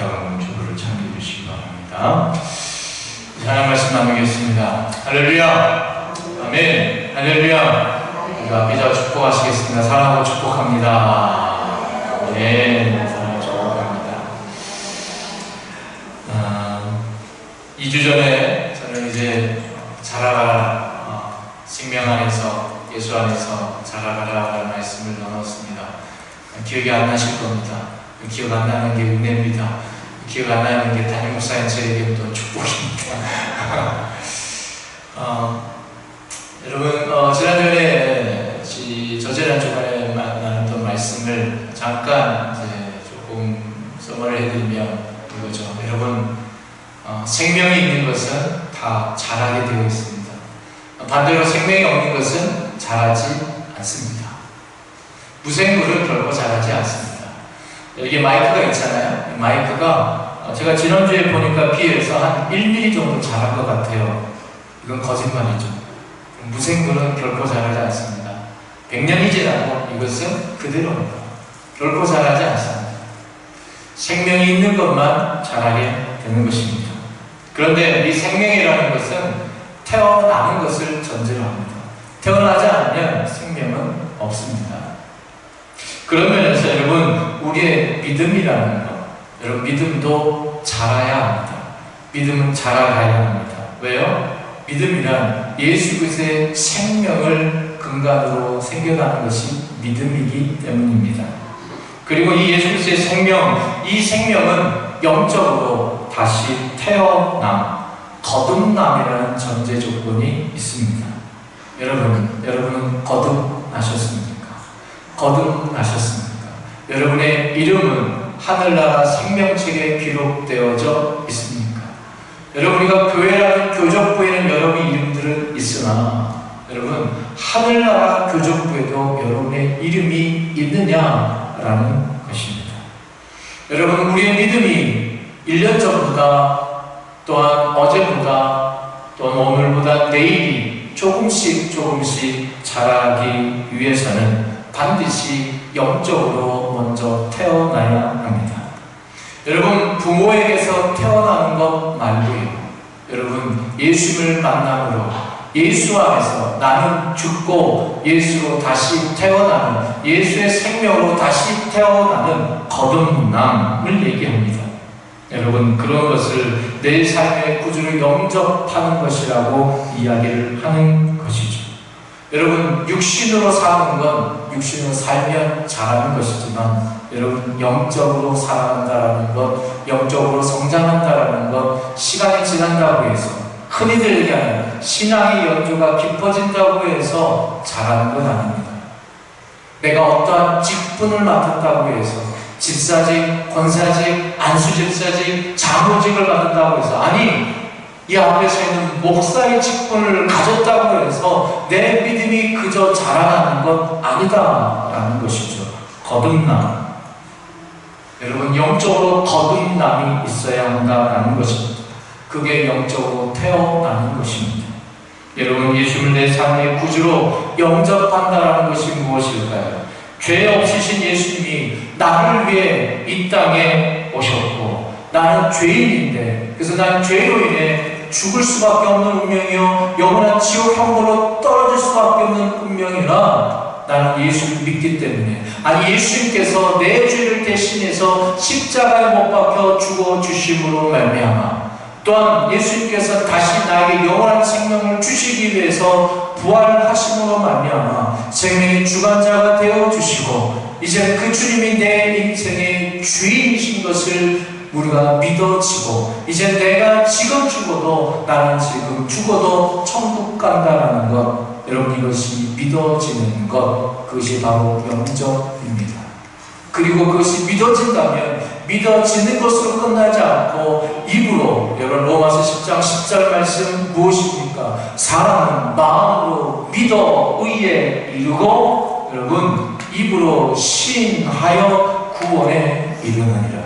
부탁하는 주부를 참여해 주시기 바랍니다. 하나님 말씀 나누겠습니다. 할렐루야, 아멘, 할렐루야. 우리 앞에서 축복하시겠습니다. 사랑하고 축복합니다. 네, 사랑하고 축복합니다. 2주 전에 저는 이제 자라가라, 생명 안에서, 예수 안에서 자라가라라는 말씀을 나눴습니다. 기억이 안 나실 겁니다. 기억 안 나는 게 은혜입니다. 기억 안 나는 게 담임 목사인 저에게 또 축복입니다. 여러분, 지난주에 저지난 주간에 나눴던 말씀을 잠깐 이제 조금 써머를 해드리면 이거죠. 여러분, 생명이 있는 것은 다 자라게 되어 있습니다. 반대로 생명이 없는 것은 자라지 않습니다. 무생물은 결코 자라지 않습니다. 여기 마이크가 있잖아요. 마이크가 제가 지난주에 보니까 비해서 한 1mm 정도 자란 것 같아요. 이건 거짓말이죠. 무생물은 결코 자라지 않습니다. 100년이 지나고 이것은 그대로입니다. 결코 자라지 않습니다. 생명이 있는 것만 자라게 되는 것입니다. 그런데 이 생명이라는 것은 태어나는 것을 전제로 합니다. 태어나지 않으면 생명은 없습니다. 그런 면에서 여러분, 우리의 믿음이라는 것, 여러분 믿음도 자라야 합니다. 믿음은 자라가야 합니다. 왜요? 믿음이란 예수 그리스도의 생명을 근간으로 생겨가는 것이 믿음이기 때문입니다. 그리고 이 예수 그리스도의 생명, 이 생명은 영적으로 다시 태어남, 거듭남이라는 전제 조건이 있습니다. 여러분은 거듭나셨습니까? 거듭나셨습니까? 여러분의 이름은 하늘나라 생명책에 기록되어져 있습니까? 여러분이가 교회라는 교적부에는 여러분의 이름들은 있으나 여러분, 하늘나라 교적부에도 여러분의 이름이 있느냐라는 것입니다. 여러분, 우리의 믿음이 1년 전보다 또한 어제보다 또한 오늘보다 내일이 조금씩 자라기 위해서는 반드시 영적으로 먼저 태어나야 합니다. 여러분, 부모에게서 태어나는 것 말고요. 여러분, 예수를 만남으로 예수 안에서 나는 죽고 예수로 다시 태어나는, 예수의 생명으로 다시 태어나는 거듭남을 얘기합니다. 여러분, 그런 것을 내 삶의 구주를 영접하는 것이라고 이야기를 하는 것이죠. 여러분, 육신으로 사는 건 육신으로 살면 자라는 것이지만 여러분, 영적으로 살아간다라는 것, 영적으로 성장한다라는 것, 시간이 지난다고 해서, 흔히들 얘기하는 신앙의 연조가 깊어진다고 해서 자라는 건 아닙니다. 내가 어떠한 직분을 맡았다고 해서 집사직, 권사직, 안수집사직, 장로직을 맡았다고 해서, 아니, 이 앞에서 있는 목사의 직분을 가졌다고 해서 내 믿음이 그저 자라나는 것 아니다라는 것이죠. 거듭남. 여러분, 영적으로 거듭남이 있어야 한다라는 것입니다. 그게 영적으로 태어나는 것입니다. 여러분, 예수를 내 삶의 구주로 영접한다라는 것이 무엇일까요? 죄 없으신 예수님이 나를 위해 이 땅에 오셨고, 나는 죄인인데, 그래서 난 죄로 인해 죽을 수밖에 없는 운명이요, 영원한 지옥 형벌로 떨어질 수밖에 없는 운명이라 나는 예수를 믿기 때문에, 아니, 예수님께서 내 죄를 대신해서 십자가에 못 박혀 죽어 주심으로 말미암아, 또한 예수님께서 다시 나에게 영원한 생명을 주시기 위해서 부활하심으로 말미암아 생명의 주관자가 되어 주시고, 이제 그 주님이 내 인생의 주인이신 것을 우리가 믿어지고, 이제 내가 지금 죽어도, 나는 지금 죽어도 천국 간다라는 것, 여러분, 이것이 믿어지는 것, 그것이 바로 영접입니다. 그리고 그것이 믿어진다면 믿어지는 것으로 끝나지 않고 입으로, 여러분, 로마서 10장 10절 말씀 무엇입니까? 사람은 마음으로 믿어 의에 이르고, 여러분, 입으로 시인하여 구원에 이르느니라.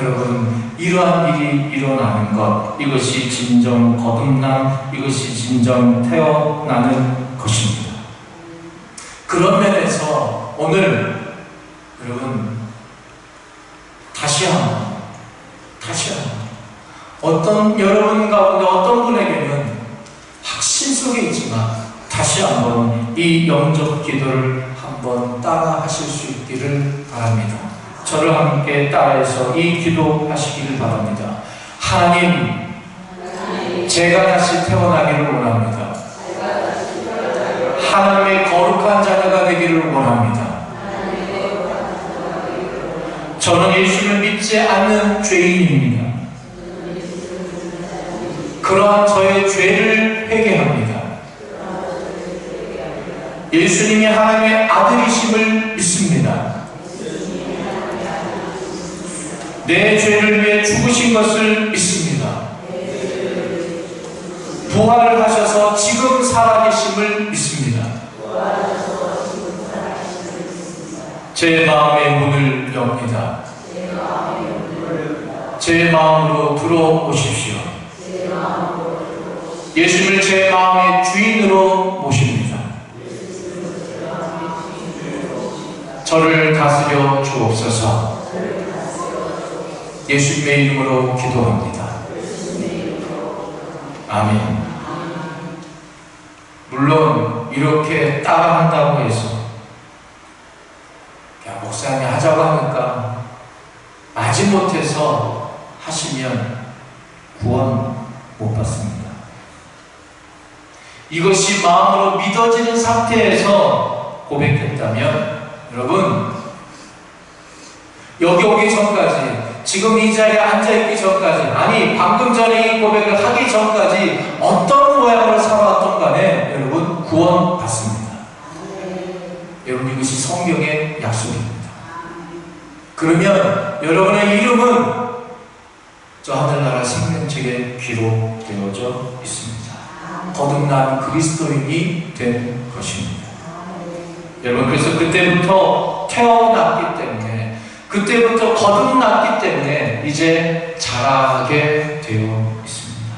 여러분, 이러한 일이 일어나는 것, 이것이 진정 거듭남, 이것이 진정 태어나는 것입니다. 그런 면에서 오늘 여러분, 다시 한번 다시 한번 어떤 여러분 가운데 어떤 분에게는 확신 속에 있지만 다시 한번 이 영접 기도를 한번 따라 하실 수 있기를 바랍니다. 저를 함께 따라해서 이 기도 하시기를 바랍니다. 하나님, 제가 다시 태어나기를 원합니다. 하나님의 거룩한 자녀가 되기를 원합니다. 저는 예수를 믿지 않는 죄인입니다. 그러한 저의 죄를 회개합니다. 예수님이 하나님의 아들이심을 믿습니다. 내 죄를 위해 죽으신 것을 믿습니다. 부활을 하셔서 지금 살아계심을 믿습니다. 제 마음의 문을 엽니다. 제 마음으로 들어오십시오. 예수를 제 마음의 주인으로 모십니다. 저를 다스려 주옵소서. 예수님의 이름으로 기도합니다. 아멘. 물론 이렇게 따라한다고 해서 야, 목사님이 하자고 하니까 마지못해서 하시면 구원 못 받습니다. 이것이 마음으로 믿어지는 상태에서 고백했다면 여러분, 여기 오기 전까지, 지금 이 자리에 앉아있기 전까지, 아니 방금 전에 이 고백을 하기 전까지 어떤 모양으로 살아왔던 간에 여러분 구원 받습니다. 여러분, 이것이 성경의 약속입니다. 그러면 여러분의 이름은 저 하늘나라 생명책에 기록되어져 있습니다. 거듭난 그리스도인이 된 것입니다. 여러분, 그래서 그때부터 태어났기 때문에, 그때부터 거듭났기 때문에 이제 자라게 되어 있습니다.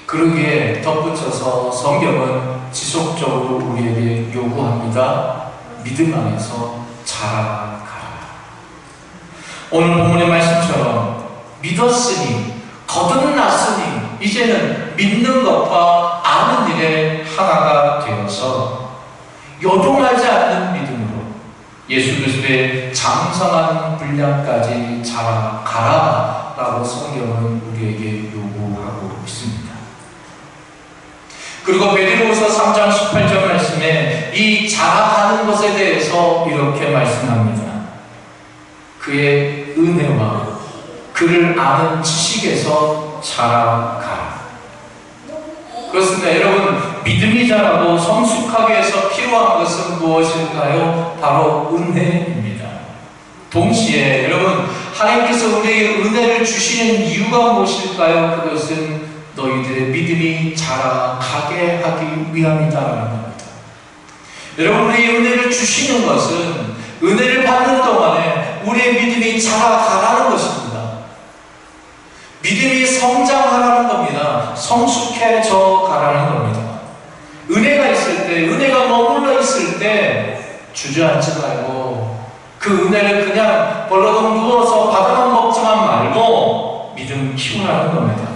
그러기에 덧붙여서 성경은 지속적으로 우리에게 요구합니다. 믿음 안에서 자라가라. 오늘 본문의 말씀처럼 믿었으니, 거듭났으니 이제는 믿는 것과 아는 일에 하나가 되어서 요동하지 않는 믿음으로 예수 그리스도의 장성한 분량까지 자라가라 라고 성경은 우리에게 요구하고 있습니다. 그리고 베드로후서 3장 18절 말씀에 이 자라가는 것에 대해서 이렇게 말씀합니다. 그의 은혜와 그를 아는 지식에서 자라가라. 그렇습니다. 여러분, 믿음이 자라고 성숙하게 해서 필요한 것은 무엇일까요? 바로 은혜입니다. 동시에 여러분, 하나님께서 우리에게 은혜를 주시는 이유가 무엇일까요? 그것은 너희들의 믿음이 자라가게 하기 위함이다라는 겁니다. 여러분, 우리의 은혜를 주시는 것은 은혜를 받는 동안에 우리의 믿음이 자라가라는 것입니다. 믿음이 성장하라는 겁니다. 성숙해져 가라는 겁니다. 은혜가 있을 때, 은혜가 머물러 있을 때 주저앉지 말고 그 은혜를 그냥 벌러덩 누워서 받아만 먹지만 말고 믿음 키우라는 겁니다.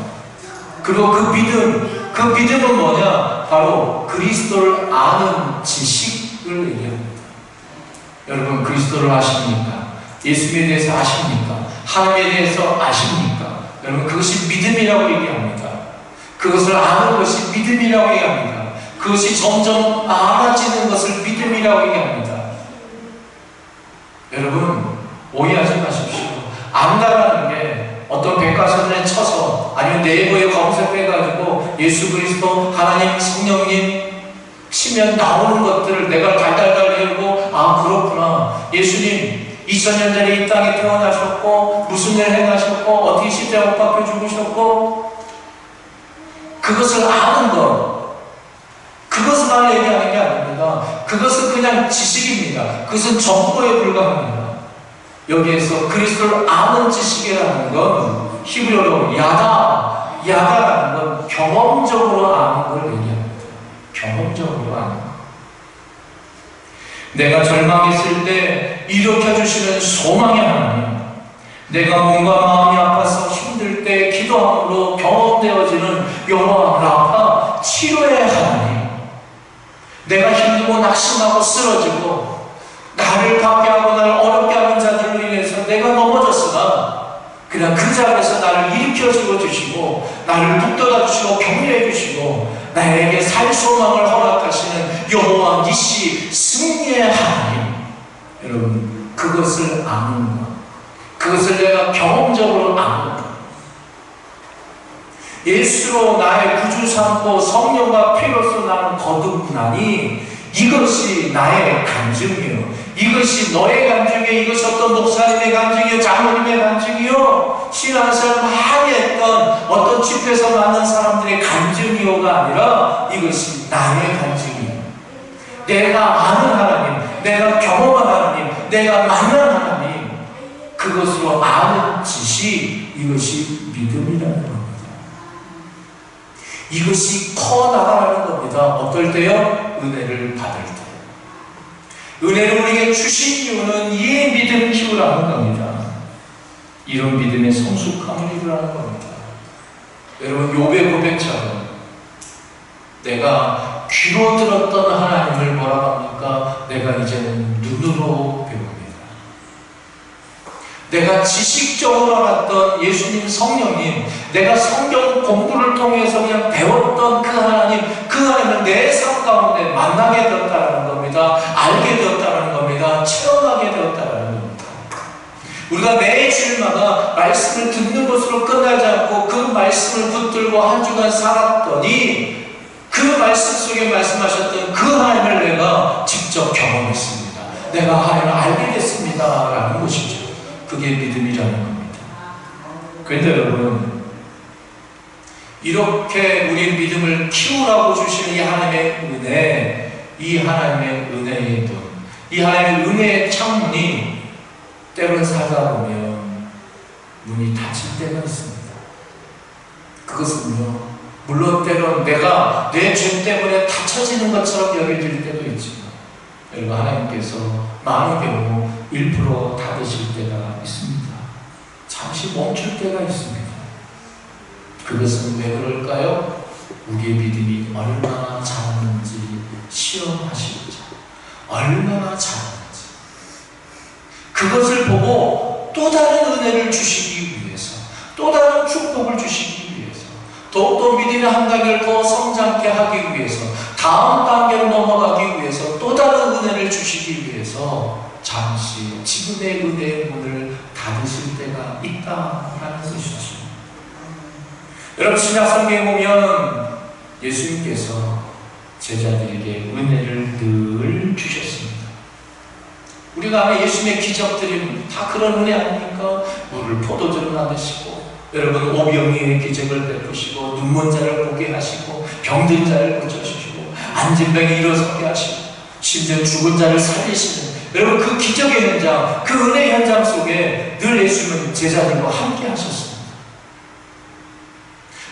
그리고 그 믿음은 뭐냐? 바로 그리스도를 아는 지식을 얘기합니다. 여러분, 그리스도를 아십니까? 예수님에 대해서 아십니까? 하나님에 대해서 아십니까? 여러분, 그것이 믿음이라고 얘기합니다. 그것을 아는 것이 믿음이라고 얘기합니다. 그것이 점점 알아지는 것을 믿음이라고 얘기합니다. 여러분, 오해하지 마십시오. 안다라는 게 어떤 백과사전에 쳐서 아니면 네이버에 검색해가지고 예수 그리스도, 하나님, 성령님 치면 나오는 것들을 내가 달달달 외우고, 아 그렇구나, 예수님 2000년 전에 이 땅에 태어나셨고 무슨 일을 행하셨고 어떻게 십자가 못 박혀 죽으셨고, 그것을 아는 것, 그것만 얘기하는 게 아닙니다. 그것은 그냥 지식입니다. 그것은 정보에 불과합니다. 여기에서 그리스도를 아는 지식이라는 건 히브리어로 야다라는 건 경험적으로 아는 걸 얘기합니다. 경험적으로 아는 것. 내가 절망했을 때 일으켜주시는 소망의 하나님, 내가 몸과 마음이 아파서 힘들 때 기도함으로 경험되어지는 여호와 라파, 치료의 하나님. 내가 힘들고 낙심하고 쓰러지고 나를 밖에 하고 나를 어렵게 하는 자들을 인해서 내가 넘어졌으나 그냥 그 자리에서 나를 일으켜 주시고 나를 북돋아 주시고 격려해 주시고 나에게 살 소망을 허락하시는 여호와 니시, 승리의 하나님. 여러분, 그것을 아는 것, 그것을 내가 경험적으로 아는 것, 예수로 나의 구주 삼고 성령과 피로써 나는 거듭나니 이것이 나의 간증이요, 이것이 너의 간증이요, 이것이 어떤 목사님의 간증이요, 장로님의 간증이요, 신앙생활 많이 했던 어떤 집회에서 만난 사람들의 간증이요가 아니라 이것이 나의 간증이요, 내가 아는 하나님, 내가 경험한 하나님, 내가 만난 하나님, 그것으로 아는 지식, 이것이 믿음이라는 겁니다. 이것이 커 나가라는 겁니다. 어떨 때요? 은혜를 받을 때. 은혜를 우리에게 주신 이유는 이 믿음을 키우라는 겁니다. 이런 믿음의 성숙함을 이루라는 겁니다. 여러분, 욥의 고백처럼 내가 귀로 들었던 하나님을 뭐라고 합니까? 내가 이제는 눈으로 배웁니다. 내가 지식적으로 알았던 예수님, 성령님, 내가 성경 공부를 통해서 그냥 배웠던 그 하나님을 내 삶 가운데 만나게 되었다는 겁니다. 알게 되었다는 겁니다. 체험하게 되었다는 겁니다. 우리가 매 주일마다 말씀을 듣는 것으로 끝나지 않고 그 말씀을 붙들고 한 주간 살았더니 그 말씀 속에 말씀하셨던 그 하나님을 내가 직접 경험했습니다. 내가 하나님을 알게 됐습니다. 라는 것이죠. 그게 믿음이라는 겁니다. 그런데 여러분, 이렇게 우리 믿음을 키우라고 주시는 이 하나님의 은혜, 이 하나님의 은혜의 문, 이 하나님의 은혜의 창문이 때로는 살다 보면 문이 닫힐 때가 있습니다. 그것은요, 물론 때로는 내가 내 죄 때문에 닫혀지는 것처럼 여겨질 때도 있지만 여러분, 하나님께서 마음을 배우고 1% 닫으실 때가 있습니다. 잠시 멈출 때가 있습니다. 그것은 왜 그럴까요? 우리의 믿음이 얼마나 자랐는지 시험하시고자, 얼마나 자랐는지 그것을 보고 또 다른 은혜를 주시기 위해서, 또 다른 축복을 주시기 위해서, 더욱더 믿음의 한 단계를 더 성장케 하기 위해서, 다음 단계로 넘어가기 위해서, 또 다른 은혜를 주시기 위해서 잠시 지금의 은혜의 문을 닫으실 때가 있다라는 것이죠. 여러분, 신약 성경에 보면 예수님께서 제자들에게 은혜를 늘 주셨습니다. 우리가 아는 예수님의 기적들이 다 그런 은혜 아닙니까? 물을 포도주로 만드시고, 여러분, 오병이의 기적을 베푸시고, 눈먼 자를 보게 하시고, 병든 자를 고쳐주시고, 앉은 병이 일어서게 하시고, 심지어 죽은 자를 살리시는, 여러분, 그 기적의 현장, 그 은혜의 현장 속에 늘 예수님은 제자들과 함께 하셨습니다.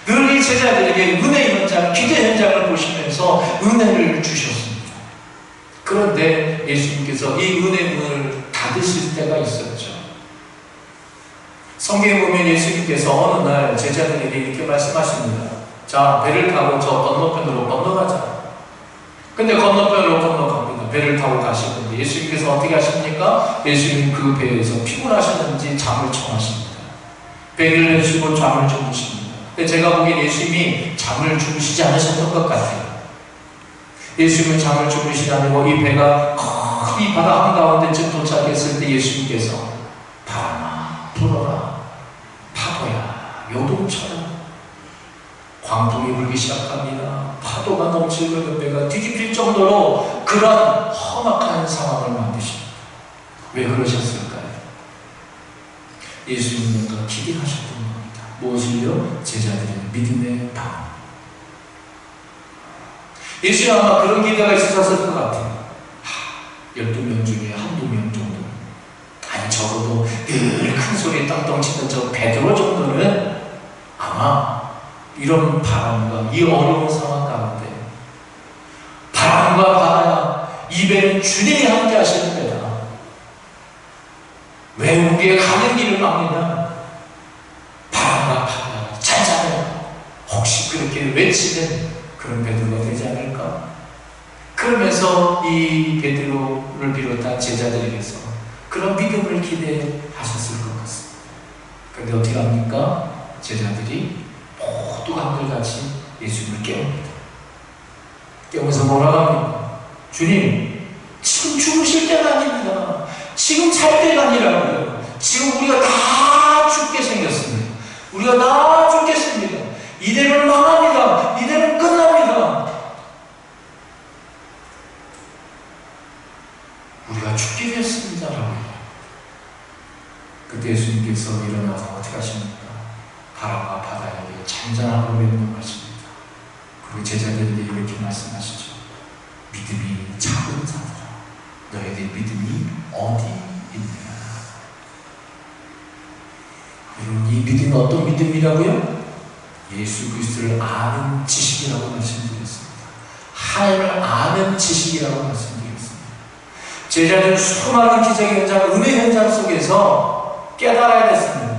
늘 이 제자들에게 은혜 현장, 기대 현장을 보시면서 은혜를 주셨습니다. 그런데 예수님께서 이 은혜 문을 닫으실 때가 있었죠. 성경에 보면 예수님께서 어느 날 제자들에게 이렇게 말씀하십니다. 자, 배를 타고 저 건너편으로 건너가자. 근데 건너편으로 건너갑니다. 배를 타고 가시는데 예수님께서 어떻게 하십니까? 예수님 그 배에서 피곤하셨는지 잠을 청하십니다. 배를 내쉬고 잠을 주무십니다. 근데 제가 보기엔 예수님이 잠을 주무시지 않으셨던 것 같아요. 예수님은 잠을 주무시지 않고 이 배가 이 바다 한가운데쯤 도착했을 때 예수님께서 바람아 불어라, 파도야 요동쳐라. 광풍이 불기 시작합니다. 파도가 넘치고 배가 뒤집힐 정도로 그런 험악한 상황을 만드십니다. 왜 그러셨을까요? 예수님은 뭔가 기대하셨던 겁니다. 무엇을요? 제자들의 믿음의 방. 예수님 아마 그런 기대가 있으셨을 것 같아요. 12명 중에 한두 명 정도, 아니 적어도 늘 큰 소리 땅땅 치는 저 베드로 정도는 아마 이런 바람과 이 어려운 상황 가운데, 바람과 바다, 이 배는 주님이 함께 하시는 배다. 왜 우리의 가는 길을 막느냐? 외치는 그런 베드로가 되지 않을까? 그러면서 이 베드로를 비롯한 제자들에게서 그런 믿음을 기대하셨을 것 같습니다. 그런데 어떻게 합니까? 제자들이 모두 한결같이 예수님을 깨웁니다. 깨우면서 뭐라고 합니까? 주님, 지금 죽으실 때가 아닙니다. 지금 잘 때가 아니라고요. 지금 우리가 다 죽게 생겼습니다. 우리가 다 죽겠습니다. 이대로는 망합니다. 이대로는 끝납니다. 우리가 죽게 됐습니다. 그때 예수님께서 일어나서 어떻게 하십니까? 바람과 바다에 잔잔하고 명령하십니다. 그리고 제자들에게 이렇게 말씀하시죠. 믿음이 작은 자들아, 너희들 믿음이 어디 있느냐? 여러분, 이 믿음이 어떤 믿음이라고요? 예수 그리스도를 아는 지식이라고 말씀드렸습니다. 하나님을 아는 지식이라고 말씀드렸습니다. 제자들은 수많은 기적의 현장, 은혜 현장 속에서 깨달아야 됐습니다.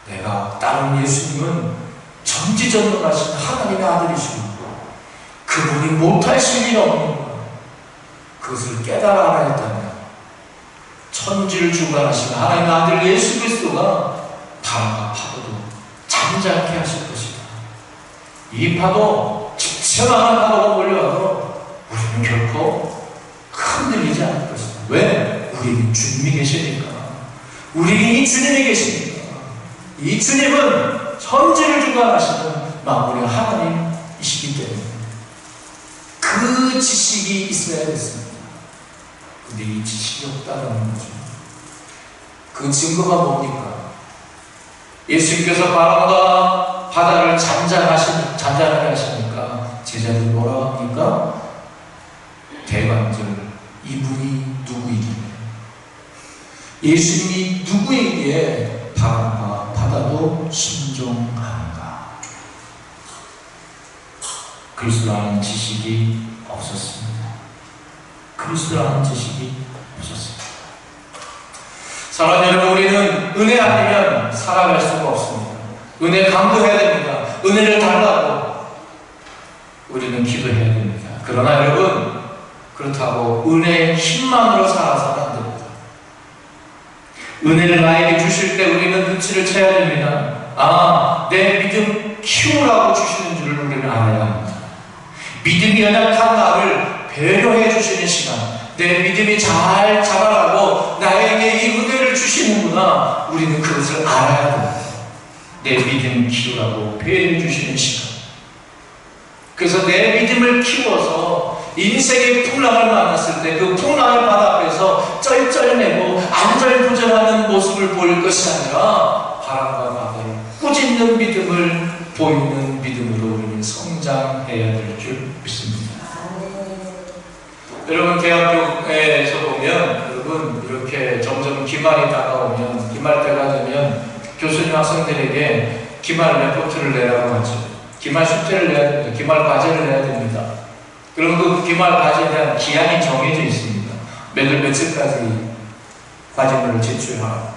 내가 따른 예수님은 전지전능하신 하나님의 아들이시고 그분이 못하실 일이 없는 것, 그것을 깨달아 알아야 했다면 천지를 주관하신 하나님의 아들 예수 그리스도가 바람과 파도도 잠잠케 하실 것이다. 이 파도, 지체만한 파도가 몰려와도 우리는 결코 흔들리지 않을 것이다. 왜? 우리는 주님이 계시니까. 우리는 이 주님이 계시니까. 이 주님은 천지를 주관하시는 만물의 하나님이시기 때문에 그 지식이 있어야 됐습니다. 근데 이 지식이 없다는 거죠. 그 증거가 뭡니까? 예수님께서 바람과 바다를 잔잔하게 하시니까 제자들이 뭐라고 합니까? 대관절, 이분이 누구이기에, 예수님이 누구이기에 바람과 바다도 순종하는가? 그리스도를 아는 지식이 없었습니다. 그리스도를 아는 지식이 없었습니다. 사랑하는 여러분, 우리는 은혜 아니면 살아갈 수가 없습니다. 은혜 강구해야 됩니다. 은혜를 달라고 우리는 기도해야 됩니다. 그러나 여러분, 그렇다고 은혜의 힘만으로 살아서는 안 됩니다. 은혜를 나에게 주실 때 우리는 눈치를 채야 됩니다. 아, 내 믿음 키우라고 주시는 줄을 우리는 알아야 합니다. 믿음이 연약한 나를 배려해 주시는 시간, 내 믿음이 잘 자라라고 나에게 이 은혜를 주시는구나. 우리는 그것을 알아야 됩니다. 내 믿음 키우라고 배려해 주시는 시간. 그래서 내 믿음을 키워서 인생의 풍랑을 만났을 때 그 풍랑의 바다 앞에서 쩔쩔매고 안절부절하는 모습을 보일 것이 아니라 바람과 바다를 꾸짖는 믿음을 보이는 믿음으로 우리는 성장해야 될 줄 믿습니다. 여러분, 대학교에서 보면 여러분 이렇게 점점 기말이 다가오면, 기말 때가 되면 교수님 학생들에게 기말 레포트를 내라고 하죠. 기말 숙제를 내야 됩니다. 기말 과제를 내야 됩니다. 그럼 그 기말 과제에 대한 기한이 정해져 있습니다. 몇월 며칠까지 과제물을 제출하라.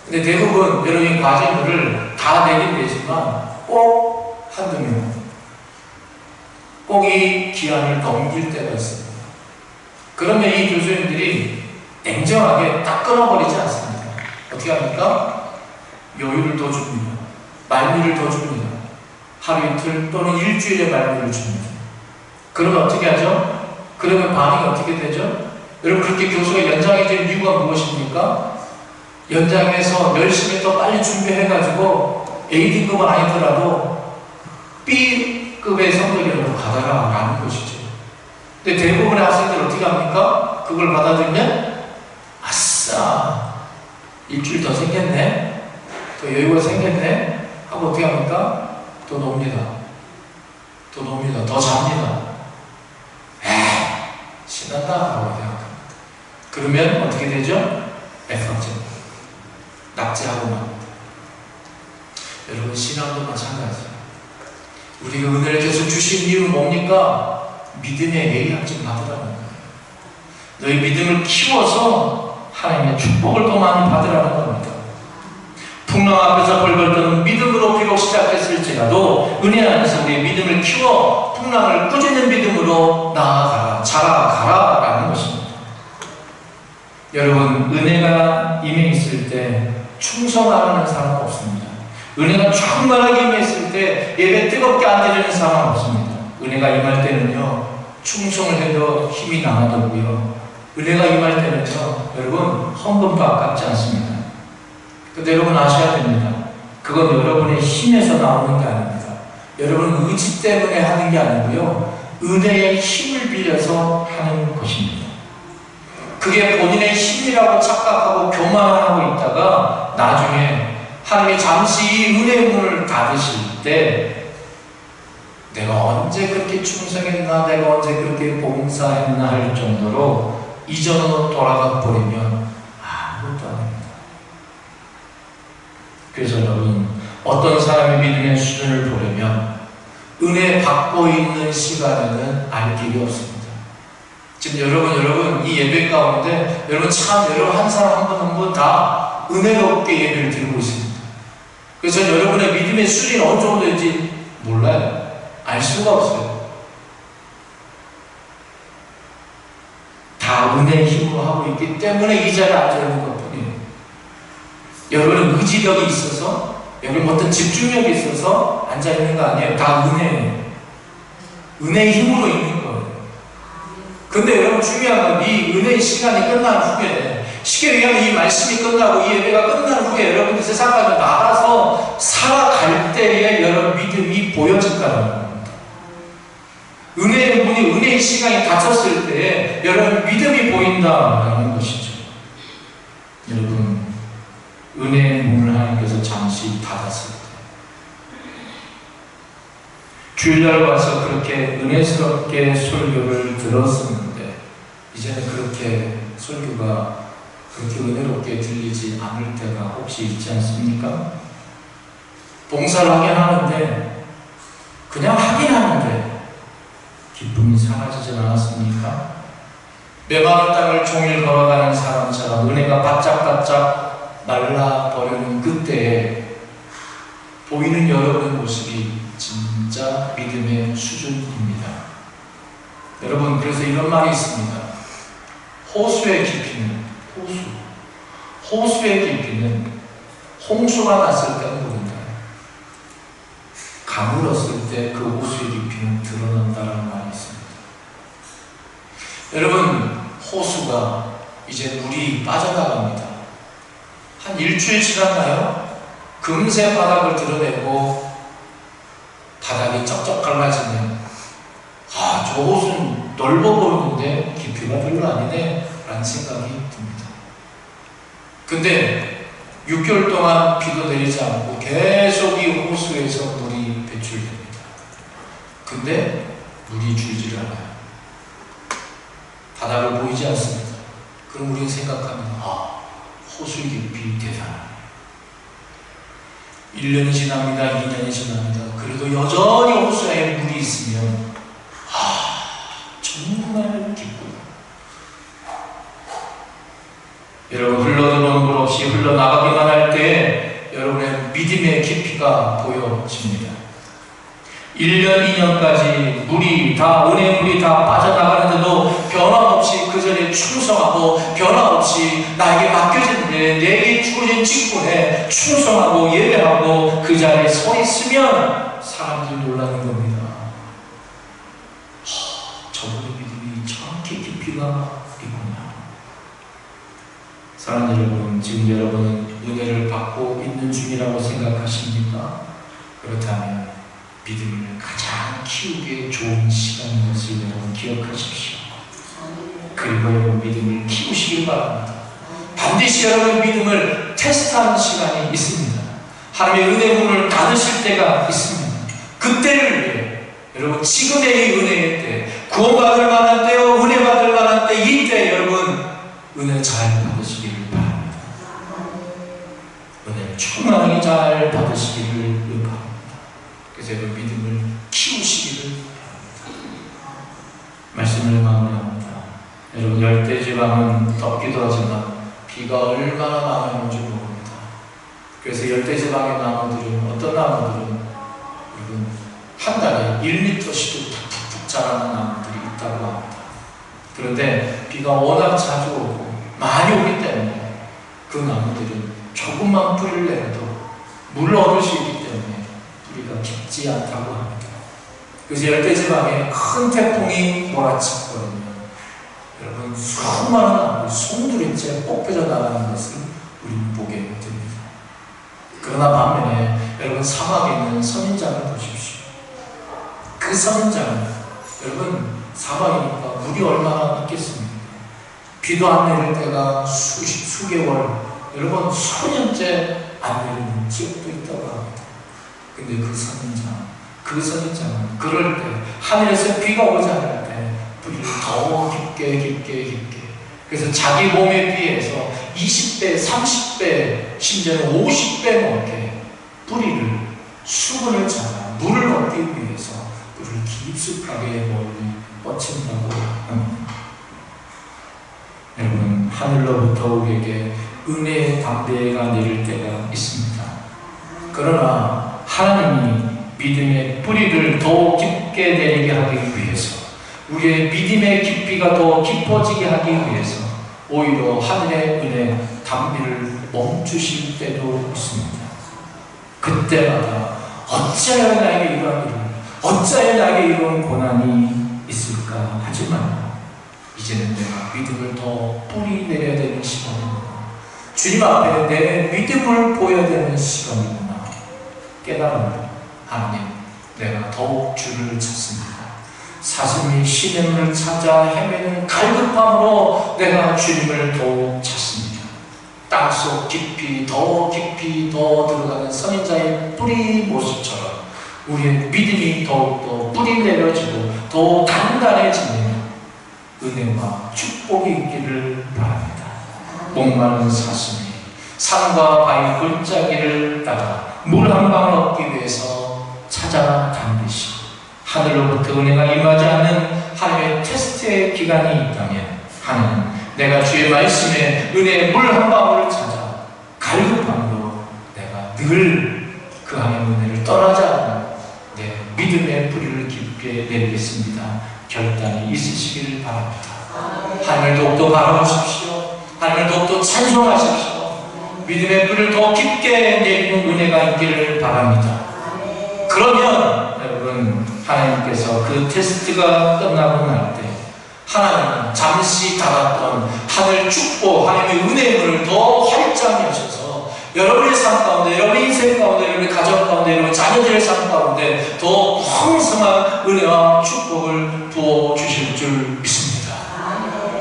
근데 대부분 여러분 과제물을 다 내긴 되지만 꼭 한두 명, 꼭 이 기한을 넘길 때가 있습니다. 그러면 이 교수님들이 냉정하게 딱 끊어버리지 않습니다. 어떻게 합니까? 여유를 더 줍니다. 말미를 더 줍니다. 하루 이틀 또는 일주일의 말미를 줍니다. 그러면 어떻게 하죠? 그러면 반응이 어떻게 되죠? 여러분, 그렇게 교수가 연장해 준 이유가 무엇입니까? 연장해서 열심히 더 빨리 준비해가지고 A등급은 아니더라도 B급의 성적이라도 받아라라는 것이죠. 근데 대부분의 학생들 어떻게 합니까? 그걸 받아들면 아싸, 일주일 더 생겼네, 더 여유가 생겼네 하고 어떻게 합니까? 더 놉니다. 더 놉니다. 더 잡니다. 신난다 라고 생각합니다. 그러면 어떻게 되죠? 백성입니다. 낙제하고 맙니다. 여러분, 신앙도 마찬가지예요. 우리가 은혜를 계속 주신 이유는 뭡니까? 믿음의 예의함증 받으라는 거예요. 너희 믿음을 키워서 하나님의 축복을 더 많이 받으라는 겁니다. 풍랑 앞에서 벌벌 떠는 믿음으로 비록 시작했을지라도 은혜 안에서 우리의 믿음을 키워 풍랑을 꾸짖는 믿음으로 나아가라, 자라가라 라는 것입니다. 여러분, 은혜가 임해 있을 때 충성 안 하는 사람 없습니다. 은혜가 충만하게 임해 있을 때 예배 뜨겁게 안 드리는 사람 없습니다. 은혜가 임할 때는요, 충성을 해도 힘이 나가더라고요. 은혜가 임할 때는요, 여러분, 헌금도 아깝지 않습니다. 근데 여러분 아셔야 됩니다. 그건 여러분의 힘에서 나오는 게 아닙니다. 여러분 의지 때문에 하는 게 아니고요, 은혜의 힘을 빌려서 하는 것입니다. 그게 본인의 힘이라고 착각하고 교만하고 있다가 나중에 하나님이 잠시 이 은혜의 문을 닫으실 때 내가 언제 그렇게 충성했나, 내가 언제 그렇게 봉사했나 할 정도로 이전으로 돌아가 버리면 아무것도 아닙니다. 그래서 여러분, 어떤 사람의 믿음의 수준을 보려면 은혜 받고 있는 시간에는 알 길이 없습니다. 지금 여러분 이 예배 가운데 여러분 한 사람 한 분 다 은혜롭게 예배를 드리고 있습니다. 그래서 여러분의 믿음의 수준이 어느 정도인지 몰라요. 알 수가 없어요. 다 은혜의 힘으로 하고 있기 때문에 이 자리에 앉아있는 것뿐이에요. 여러분은 의지력이 있어서, 여러분 어떤 집중력이 있어서 앉아있는 거 아니에요. 다 은혜예요. 은혜의 힘으로 있는 거예요. 근데 여러분 중요한 건 이 은혜의 시간이 끝난 후에, 쉽게 얘기하면 이 말씀이 끝나고 이 예배가 끝난 후에 여러분이 세상 가서 나가서 살아갈 때에 여러분 믿음이 보여진다는 겁니다. 은혜의 문이, 은혜의 시간이 닫혔을 때 여러분 믿음이 보인다는 것이죠. 여러분, 은혜의 문을 하나님께서 잠시 닫았을 때, 주일날 와서 그렇게 은혜스럽게 설교를 들었었는데 이제는 그렇게 설교가 그렇게 은혜롭게 들리지 않을 때가 혹시 있지 않습니까? 봉사를 하긴 하는데, 그냥 하긴 하는데 기쁨이 사라지지 않았습니까? 메마른 땅을 종일 걸어가는 사람처럼 은혜가 바짝바짝 말라버리는 그때에 보이는 여러분의 모습이 진짜 믿음의 수준입니다. 여러분, 그래서 이런 말이 있습니다. 호수의 깊이는, 호수의 깊이는 홍수가 났을 때는 모른다. 가물었을 때 그 호수의 깊이는 드러난다는 말이 있습니다. 여러분, 호수가 이제 물이 빠져나갑니다. 한 일주일 지났나요? 금세 바닥을 드러내고 바닥이 쩍쩍 갈라지면 저 호수는 넓어 보이는데 깊이가 별로 아니네 라는 생각이 듭니다. 근데 6개월 동안 비도 내리지 않고 계속 이 호수에서 물이 배출됩니다. 근데 물이 줄질 않아요. 바닥을 보이지 않습니다. 그럼 우리는 생각하면 호수의 깊이 대단하네. 1년이 지납니다. 2년이 지납니다. 그래도 여전히 호수에 물이 있으면 정말 기쁘다. 여러분, 흘러들어오는 물 없이 흘러나가기만 할 때 여러분의 믿음의 깊이가 보여집니다. 1년, 2년까지 물이 다, 은혜의 물이 다 빠져나가는데도 변함없이 그 전에 충성하고 변함없이 나에게 맡겨진 일, 내게 주어진 직분에 충성하고 예배하고 그 자리에 서 있으면 사람들이 놀라는 겁니다. 저분의 믿음이 저렇게 깊이가 있구나. 사랑하는 여러분, 지금 여러분은 은혜를 받고 있는 중이라고 생각하십니까? 그렇다면 믿음을 가장 키우기에 좋은 시간인 것을 여러분 기억하십시오. 그리고 여러분 믿음을 키우시길 바랍니다. 반드시 여러분 믿음을 테스트하는 시간이 있습니다. 하나님의 은혜 문을 닫으실 때가 있습니다. 그때를 위해 여러분, 지금의 이 은혜의 때, 구원받을 만한 때요, 은혜 받을 만한 때, 이때 여러분 은혜 잘 받으시기를 바랍니다. 은혜를 충만하게 잘 받으시기를 바랍니다. 그래서 여러분 믿음을 키우시기를 바랍니다. 말씀을 마무리합니다. 여러분, 열대지방은 덥기도 하지만 비가 얼마나 많이 오는지 모릅니다. 그래서 열대지방의 나무들은, 어떤 나무들은 여러분 한 달에 1m씩도 툭툭툭 자라는 나무들이 있다고 합니다. 그런데 비가 워낙 자주 오고 많이 오기 때문에 그 나무들은 조금만 뿌리를 내려도 물을 얻을 수 있기 때문에 뿌리가 깊지 않다고 합니다. 그래서 열대지방에 큰 태풍이 몰아치거든요. 여러분, 수많은 나무, 송두리째 뽑혀져 나가는 것을 우리는 보게 됩니다. 그러나 반면에 여러분, 사막에 있는 선인장을 보십시오. 그 선인장은 여러분, 사막이니까 물이 얼마나 있겠습니까? 비도 안 내릴 때가 수개월, 여러분 수년째 안 내리는 지역도 있다고 합니다. 근데 그 선인장은 그럴 때, 하늘에서 비가 오지 않을 때 뿌리를 더 깊게, 그래서 자기 몸에 비해서 20배, 30배, 심지어는 50배 넘게 뿌리를, 수분을 찾아 물을 얻기 위해서 뿌리를 깊숙하게 멀리 뻗친다고 합니다. 여러분, 하늘로부터 우리에게 은혜의 담대가 내릴 때가 있습니다. 그러나 하나님이 믿음의 뿌리를 더 깊게 내리게 하기 위해서, 우리의 믿음의 깊이가 더 깊어지게 하기 위해서 오히려 하늘의 은혜, 담비를 멈추실 때도 있습니다. 그때마다 어찌하여 나에게 이러한 일을, 어찌하여 나에게 이런 고난이 있을까 하지만 이제는 내가 믿음을 더 뿌리 내려야 되는 시간이구나, 주님 앞에 내 믿음을 보여야 되는 시간이구나 깨달음으로 하나님, 내가 더욱 주를 찾습니다. 사슴이 시냇물을 찾아 헤매는 갈급함으로 내가 주님을 더욱 찾습니다. 땅속 깊이 더 들어가는 선인자의 뿌리 모습처럼 우리의 믿음이 더욱더 뿌리 내려지고 더 단단해지는 은혜와 축복이 있기를 바랍니다. 목마른 사슴이 산과 바위 골짜기를 따라 물 한 방울 얻기 위해서 찾아다니듯이 하늘로부터 은혜가 임하지 않는 하나님의 테스트의 기간이 있다면, 하나님, 내가 주의 말씀에 은혜의 물 한 방울을 찾아 갈급함으로 내가 늘 그 하나님의 은혜를 떠나지 않는 내 믿음의 뿌리를 깊게 내리겠습니다. 결단이 있으시기를 바랍니다. 하나님을 더욱더 바라보십시오. 하나님을 더욱더 찬송하십시오. 믿음의 뿌리를 더 깊게 내리는 은혜가 있기를 바랍니다. 그러면 여러분, 하나님께서 그 테스트가 끝나고 날 때 하나님은 잠시 달았던 하늘 축복, 하나님의 은혜를 더 활짝 여셔서 여러분의 삶 가운데, 여러분의 인생 가운데, 여러분의 가정 가운데, 여러분의 자녀들의 삶 가운데 더 풍성한 은혜와 축복을 부어주실 줄 믿습니다.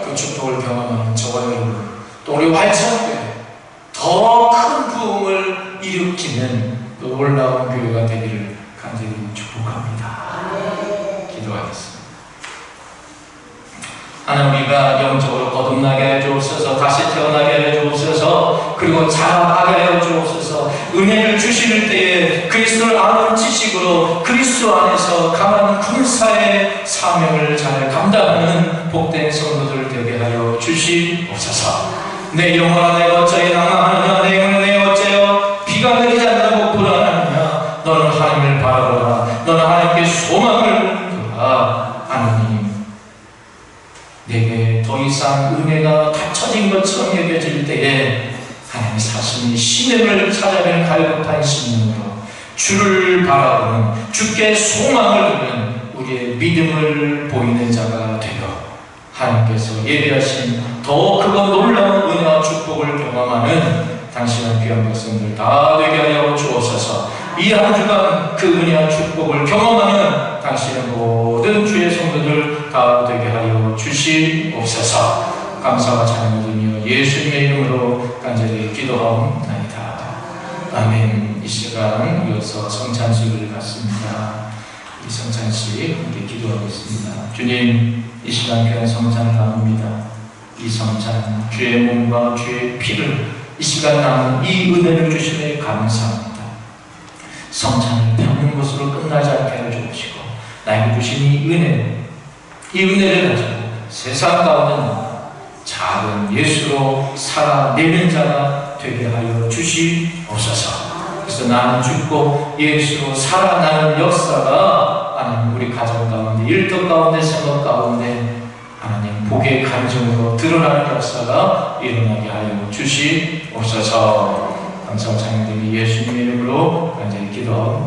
그 축복을 경험하는 저와 여러분, 또 우리 활창교회 더 큰 부흥을 일으키는 놀라운 교회가 되기를 간절히 축복합니다. 기도하겠습니다. 하나님, 우리가 영적으로 거듭나게 하여 주옵소서, 다시 태어나게 하여 주옵소서, 그리고 자라나게 하여 주옵소서. 은혜를 주실 때에 그리스도를 아는 지식으로 그리스도 안에서 강한 군사의 사명을 잘 감당하는 복된 성도들 되게 하여 주시옵소서. 내 영혼아, 내가 어찌하여 낭망하느냐, 내 영혼아, 내가 어찌하여 비가 내리지 않는다고 불안하느냐. 너는 하나님을 바라보라. 너는 하나님께 소망을 두라. 하나님, 내게 더 이상 은혜가 갖춰진 것처럼 여겨질 때에 하나님의 사슴이 시냇을 찾아낸 갈급한 심령으로 주를 바라보는, 주께 소망을 두는 우리의 믿음을 보이는 자가 되어 하나님께서 예비하신 더 크고 놀라운 은혜와 축복을 경험하는 당신의 귀한 백성들 다 되게 하여 주옵소서. 이 한 주간 그 은혜와 축복을 경험하는 당신의 모든 주의 성도들 다 되게 하여 주시옵소서. 감사와 찬양을 드리며 예수님의 이름으로 간절히 기도하옵나이다. 아멘. 이 시간 이어서 성찬식을 갖습니다. 이 성찬식 함께 기도하겠습니다. 주님, 이 시간 귀한 성찬을 나눕니다. 이 성찬, 주의 몸과 주의 피를 이 시간 나눈 이 은혜를 주시니 감사합니다. 성찬을 병든 것으로 끝나지 않게 하여 주시고 나에게 주신 이 은혜를 가지고 세상 가운데 작은 예수로 살아내는 자가 되게 하여 주시옵소서. 그래서 나는 죽고 예수로 살아나는 역사가 하나님 우리 가정 가운데, 일터 가운데, 생업 가운데 하나님 복의 간증으로 드러나는 역사가 일어나게 하여 주시옵소서. 감사합니다. 예수님의 이름으로 간절히 기도합니다.